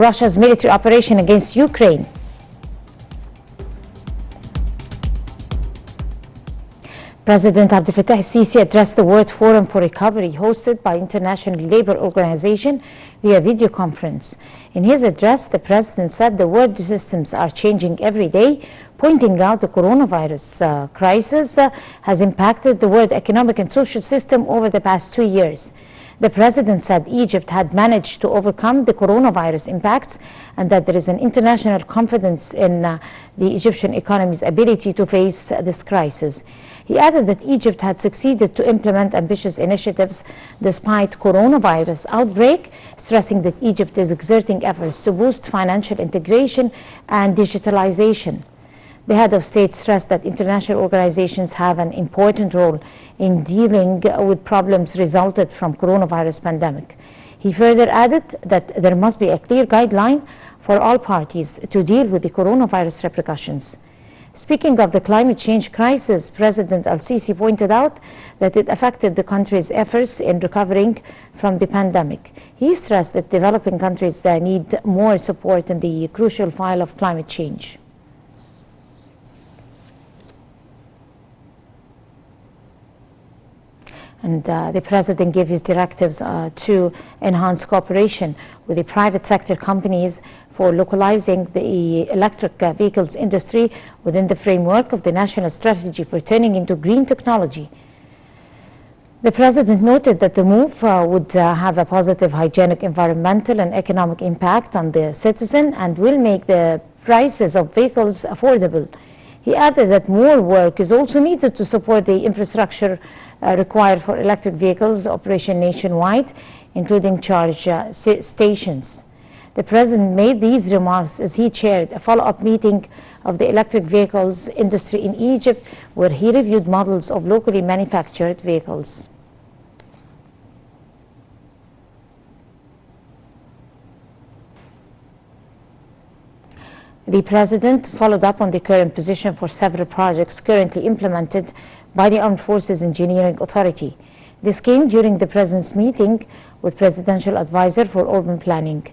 Russia's military operation against Ukraine. President Abdel Fattah el-Sisi addressed the World Forum for Recovery hosted by International Labour Organization via video conference. In his address, the president said the world systems are changing every day, pointing out the coronavirus crisis has impacted the world economic and social system over the past 2 years. The president said Egypt had managed to overcome the coronavirus impacts and that there is an international confidence in the Egyptian economy's ability to face this crisis. He added that Egypt had succeeded to implement ambitious initiatives despite coronavirus outbreak, stressing that Egypt is exerting efforts to boost financial integration and digitalization. The head of state stressed that international organizations have an important role in dealing with problems resulted from coronavirus pandemic. He further added that there must be a clear guideline for all parties to deal with the coronavirus repercussions. Speaking of the climate change crisis, President el-Sisi pointed out that it affected the country's efforts in recovering from the pandemic. He stressed that developing countries need more support in the crucial fight of climate change. And the president gave his directives to enhance cooperation with the private sector companies for localizing the electric vehicles industry within the framework of the national strategy for turning into green technology. The president noted that the move would have a positive hygienic, environmental and economic impact on the citizen and will make the prices of vehicles affordable. He added that more work is also needed to support the infrastructure required for electric vehicles operation nationwide, including charge stations. The president made these remarks as he chaired a follow-up meeting of the electric vehicles industry in Egypt, where he reviewed models of locally manufactured vehicles. The president followed up on the current position for several projects currently implemented by the Armed Forces Engineering Authority. This came during the president's meeting with Presidential Advisor for Urban Planning.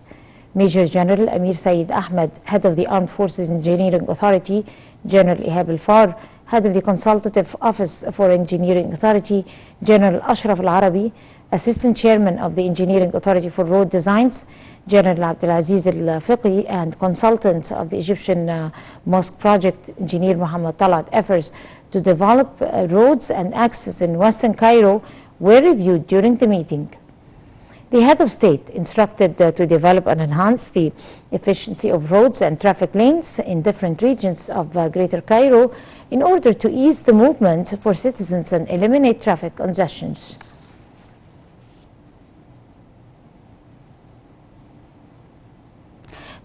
Major General Amir Saeed Ahmed, head of the Armed Forces Engineering Authority, General Ihab al-Far, head of the Consultative Office for Engineering Authority, General Ashraf al-Arabi, Assistant Chairman of the Engineering Authority for Road Designs, General Abdelaziz al-Fiqi, and consultant of the Egyptian Mosque Project, Engineer Muhammad Talat, efforts to develop roads and access in Western Cairo were reviewed during the meeting. The head of state instructed to develop and enhance the efficiency of roads and traffic lanes in different regions of Greater Cairo in order to ease the movement for citizens and eliminate traffic congestions.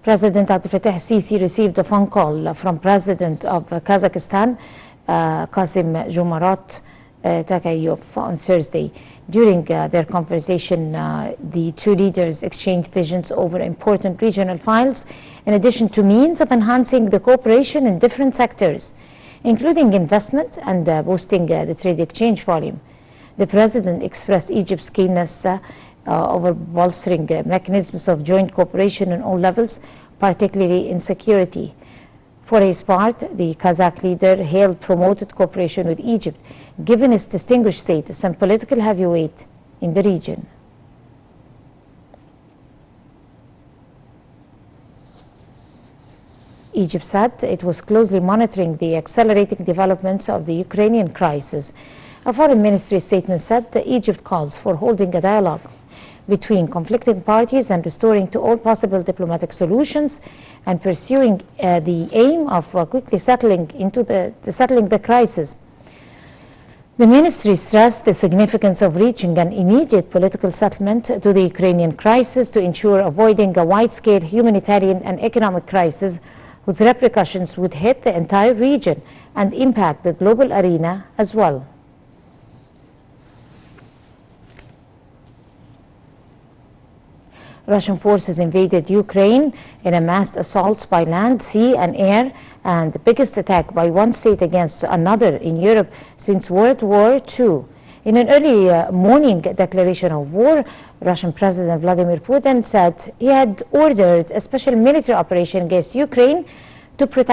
President Abdel Fattah el-Sisi received a phone call from President of Kazakhstan, Kassym-Jomart Tokayev, on Thursday. During their conversation, the two leaders exchanged visions over important regional files, in addition to means of enhancing the cooperation in different sectors, including investment and boosting the trade exchange volume. The president expressed Egypt's keenness over bolstering mechanisms of joint cooperation on all levels, particularly in security. For his part, the Kazakh leader hailed promoted cooperation with Egypt, given its distinguished status and political heavyweight in the region. Egypt said it was closely monitoring the accelerating developments of the Ukrainian crisis. A foreign ministry statement said that Egypt calls for holding a dialogue between conflicting parties and restoring to all possible diplomatic solutions and pursuing the aim of quickly settling the crisis. The ministry stressed the significance of reaching an immediate political settlement to the Ukrainian crisis to ensure avoiding a wide-scale humanitarian and economic crisis whose repercussions would hit the entire region and impact the global arena as well. Russian forces invaded Ukraine in a massed assault by land, sea and air, and the biggest attack by one state against another in Europe since World War II. In an early morning declaration of war, Russian President Vladimir Putin said he had ordered a special military operation against Ukraine to protect